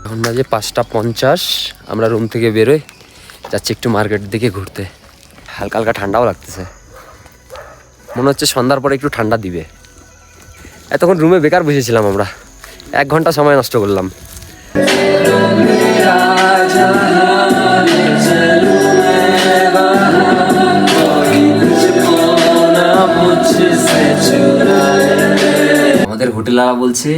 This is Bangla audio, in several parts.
এখন বাজে 5:50। আমরা রুম থেকে বেরোই, যাচ্ছি একটু মার্কেট দিকে ঘুরতে। হালকা হালকা ঠান্ডাও লাগতেছে, মনে হচ্ছে সন্ধ্যার পরে একটু ঠান্ডা দিবে। এতক্ষণ রুমে বেকার বসেছিলাম আমরা, 1 ঘন্টা সময় নষ্ট করলাম। আমাদের হোটেলওয়ালা বলছে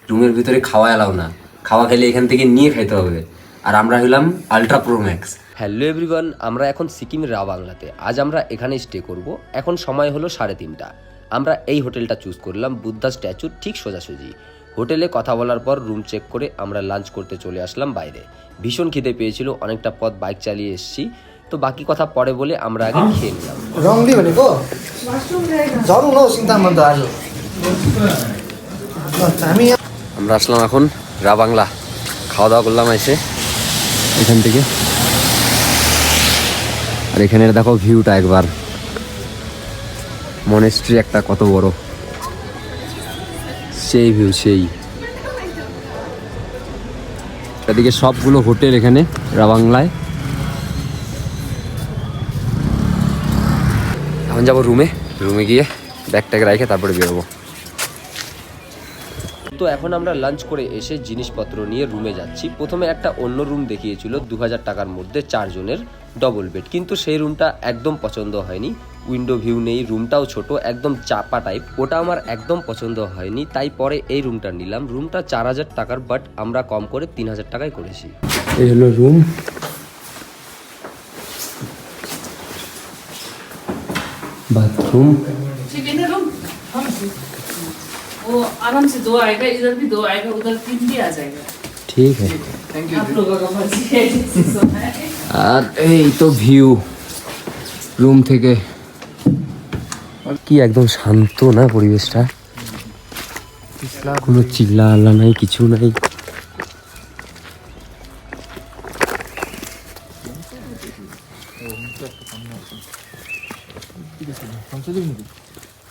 রুমের ভিতরে খাওয়া এলাও না, খাওয়া খেলে এখান থেকে নিয়ে খাইতে হবে। আর আমরা হইলাম ultra pro max. Hello everyone, আমরা এখন সিকিমের রাবাংলাতে। আজ আমরা এখানে স্টে করব। এখন সময় হলো 3:30। আমরা এই হোটেলটা চুজ করলাম বুদ্ধা স্ট্যাচুর ঠিক সোজাসুজি। হোটেলে কথা বলার পর রুম চেক করে আমরা লাঞ্চ করতে চলে আসলাম বাইরে। ভীষণ খিদে পেয়েছিল, অনেকটা পথ বাইক চালিয়ে এসেছি, তো বাকি কথা পরে বলে আমরা আগে খেয়ে নিলাম। আমরা আসলাম এখন রাবাংলা, খাওয়া দাওয়া করলাম এসে এখান থেকে। আর এখানের দেখো ভিউটা একবার, মনেস্ট্রি একটা কত বড়, সেই ভিউ সেই। এদিকে সবগুলো হোটেল এখানে রাবাংলায়। এখন যাবো রুমে গিয়ে ব্যাগ ট্যাগ রেখে তারপরে বেরোবো। তো এখন আমরা লাঞ্চ করে এসে জিনিসপত্র নিয়ে রুমে যাচ্ছি। প্রথমে একটা অন্য রুম দেখিয়েছিল 2000 টাকার মধ্যে 4 জনের ডবল বেড, কিন্তু সেই রুমটা একদম পছন্দ হয়নি। উইন্ডো ভিউ নেই, রুমটাও ছোট, একদম চাপা টাইপ, ওটা আমার একদম পছন্দ হয়নি। তাই পরে এই রুমটা নিলাম। রুমটা 4000 টাকার, বাট আমরা কম করে 3000 টাকায় করেছি। এই হলো রুম, बाथरूम। वो आराम से 2 आएगा, इधर भी 2 आएगा, उधर 3 भी आ जाएगा। ठीक है, थैंक यू। आप लोगों का मर्जी है, जैसे सोना है। আর এই তো ভিউ রুম থেকে। কি একদম শান্ত না পরিবেশটা, কোনো চিল্লা আল্লা নাই, কিছু নাই।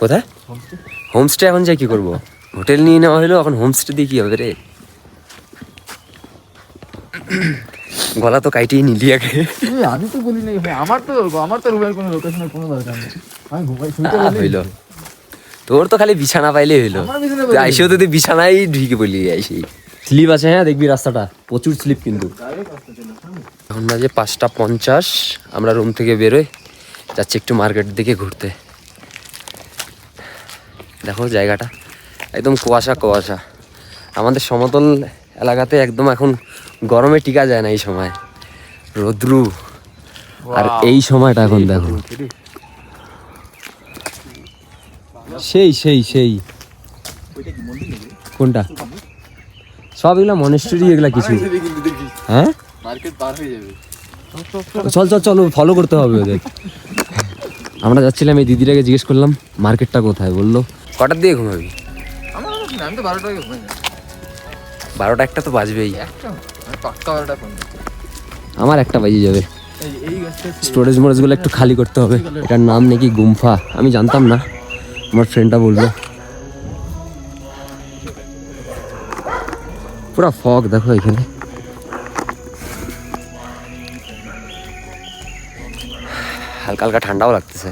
কোথায় হোমস্টে? এখন যাই কি করবো? হোটেল নিয়ে নেওয়া হলো, এখন হোমস্টে দিয়ে কি হবে রে? গলা তো কাইটেই নিলি আগে। আমি তো বলি নাই ভাই, আমার তো রুমের কোনো লোকেশনের কোনো দরকার নেই। আমি ঘুমাই শুনতে হইলো, তোর তো খালি বিছানা পাইলে হইলো। আইসেও তো বিছানায় ঢুকে বলি আইসি। স্লিপ আছে, হ্যাঁ দেখবি রাস্তাটা প্রচুর স্লিপ কিন্তু। এখন বাজে 5:50। আমরা রুম থেকে বেরোই, যাচ্ছি একটু মার্কেট দিকে ঘুরতে। দেখো জায়গাটা একদম কুয়াশা কুয়াশা। আমাদের সমতল এলাকাতে একদম এখন গরমে টিকা যায় না এই সময়, রোদ্রু। আর এই সময়টা এখন দেখো সেই সেই সেই। কোনটা? সব এগুলা মনেস্ট্রি, এগুলা কিছু। হ্যাঁ চল চল চল, ফলো করতে হবে ওদের। আমরা যাচ্ছিলাম, এই দিদিটাকে জিজ্ঞেস করলাম মার্কেটটা কোথায়, বললো কটার দিয়ে ঘুমাবি? আমি তো 12টায় ঘুমাই। 12টা 1টা তো বাজবেই। আমার 1টা বাজে যাবে। স্টোরেজ মোরেজগুলো একটু খালি করতে হবে। এটার নাম নাকি গুম্ফা, আমি জানতাম না, আমার ফ্রেন্ডটা বললো। পুরা ফগ দেখো এখানে। হালকা হালকা ঠান্ডাও লাগতেছে,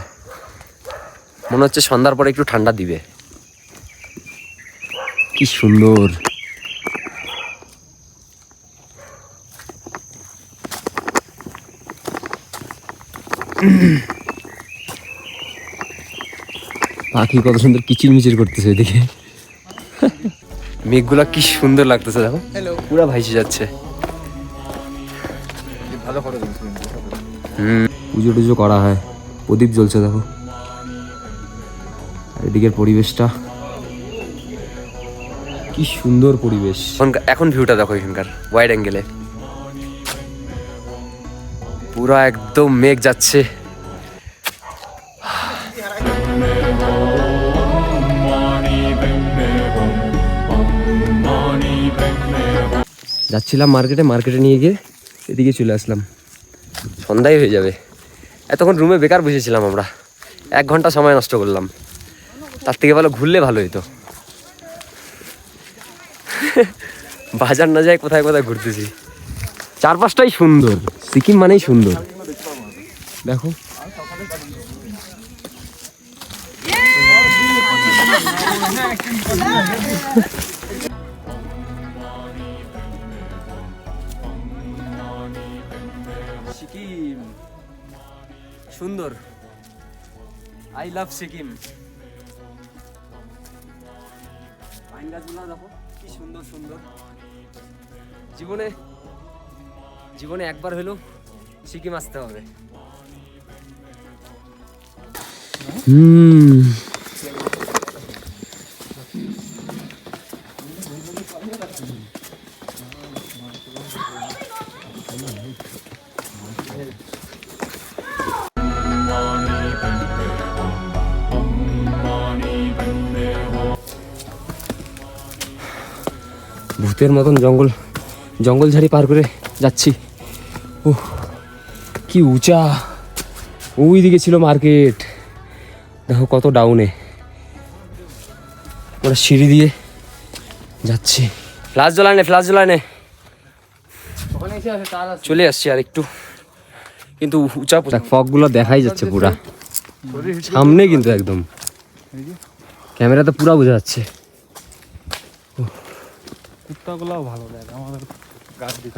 মনে হচ্ছে সন্ধ্যার পরে একটু ঠান্ডা দিবে। কি সুন্দর। পাখি কত সুন্দর কিচির মিচির করতেছে এদিকে। মেঘগুলা কি সুন্দর লাগতেছে দেখো, পুরা ভাইসে যাচ্ছে। পুজো টুজো করা হয়, প্রদীপ জ্বলছে দেখো। এদিকের পরিবেশটা কি সুন্দর পরিবেশ। এখন ভিউটা দেখো এখানকার ওয়াইড অ্যাঙ্গেলে, পুরা একদম মেঘ যাচ্ছে। যাচ্ছিলাম মার্কেটে নিয়ে গিয়ে এদিকে চলে আসলাম। সন্ধ্যাই হয়ে যাবে। এতক্ষণ রুমে বেকার বসেছিলাম আমরা, 1 ঘন্টা সময় নষ্ট করলাম। তার থেকে ভালো ঘুরলে ভালো হতো। বাজার না যায় কোথায় কোথায় ঘুরতেছি। চারপাশটাই সুন্দর, সিকিম মানেই সুন্দর। দেখো সিকিম সুন্দর, আই লাভ সিকিম। পাইন গাছগুলো দেখো কি সুন্দর সুন্দর। জীবনে একবার হলেও সিকিম আসতে হবে। ভূতের মতন জঙ্গল ঝাড়ি পার করে যাচ্ছি। ওহ কি উঁচা, ওই দিকে ছিল মার্কেট, দেখো কত ডাউনে। ওরা সিঁড়ি দিয়ে যাচ্ছি। ফ্লাশ জ্বলানে চলে আসছি আর একটু, কিন্তু উঁচা ফগগুলো দেখাই যাচ্ছে পুরা সামনে, কিন্তু একদম ক্যামেরাতে পুরা বোঝা যাচ্ছে।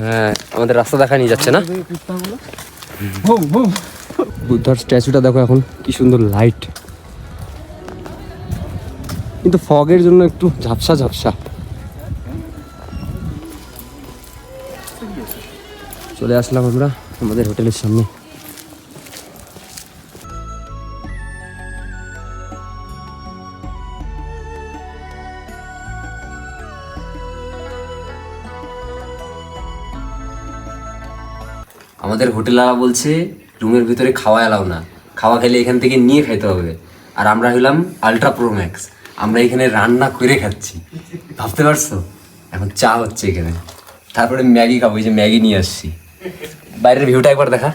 হ্যাঁ আমাদের রাস্তা দেখা নিয়ে যাচ্ছে না। বুদ্ধার স্ট্যাচুটা দেখো এখন কি সুন্দর লাইট, কিন্তু ফগের জন্য একটু ঝাপসা। চলে আসলাম আমরা আমাদের হোটেলের সামনে। আমাদের হোটেলওয়ালা বলছে রুমের ভিতরে খাওয়া এলাও না, খাওয়া খেলে এখান থেকে নিয়ে খাইতে হবে। আর আমরা হইলাম আলট্রা প্রো ম্যাক্স, আমরা এখানে রান্না করে খাচ্ছি, ভাবতে পারছো? এখন চা হচ্ছে এখানে, তারপরে ম্যাগি খাবো, এই যে ম্যাগি নিয়ে আসছি। বাইরের ভিউটা একবার দেখা,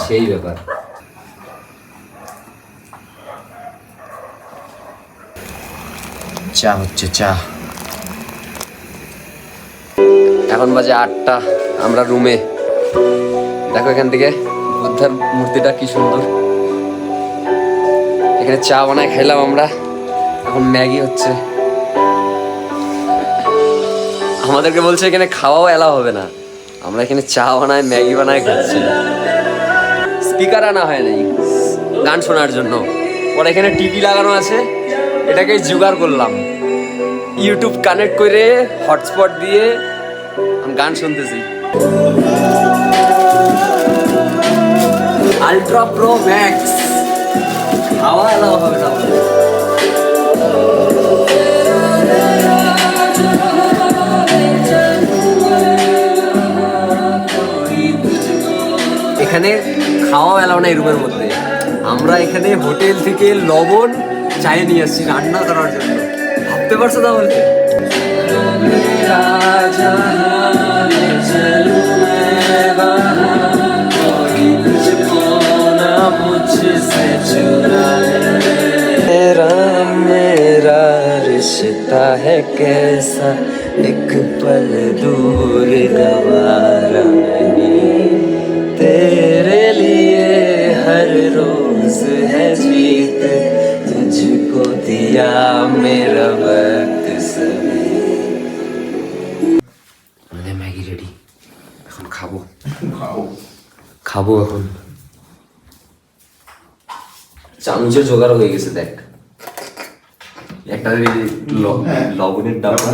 সেই ব্যাপার। চা হচ্ছে, চা। এখন বাজে 8টা, আমরা রুমে। দেখো এখান থেকে বুদ্ধার মূর্তিটা কি সুন্দর। এখানে চা বানায় খাইলাম আমরা, এখন ম্যাগি হচ্ছে। আমাদেরকে বলছে এখানে খাওয়াও এলাও হবে না, আমরা এখানে চা বানায় ম্যাগি বানায় খাচ্ছি। স্পিকার আনা হয় নাই গান শোনার জন্য, পরে এখানে টিভি লাগানো আছে, এটাকে জোগাড় করলাম। ইউটিউব কানেক্ট করে হটস্পট দিয়ে গান শুনতেছি। আলট্রা প্রো ম্যাক্স, হাওয়া এলাও হবে না। এখানে খাওয়া এলাও না এই রুমের মধ্যে। আমরা এখানে হোটেল থেকে লবণ চাই নিয়ে আসছি রান্না করার জন্য, ভাবতে পারছো তাহলে? मेरा रिश्ता है कैसा, एक पल दूर गवारा नहीं, तेरे लिए हर रोज है जीत, तुझको दिया मेरा वक्त सभी। আমাদের ম্যাগি রেডি, এখন খাবো এখন। চামচের জোগাড় হয়ে গেছে, দেখ একটা লবণের ডাবা।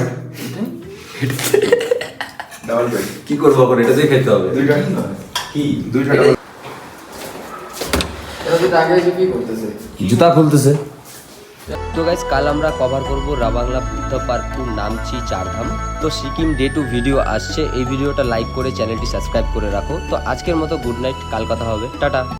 কি করবো এখন, এটা দিয়ে খেতে হবে। জুতা খুলতেছে। তো গাইস কাল আমরা কভার করব রাবাংলা বুদ্ধ পার্ক টু নামচি চারধাম। তো সিকিম ডে 2 ভিডিও আসছে, এই ভিডিওটা লাইক করে চ্যানেলটি সাবস্ক্রাইব করে রাখো। তো আজকের মতো গুড নাইট, কাল কথা হবে, টাটা।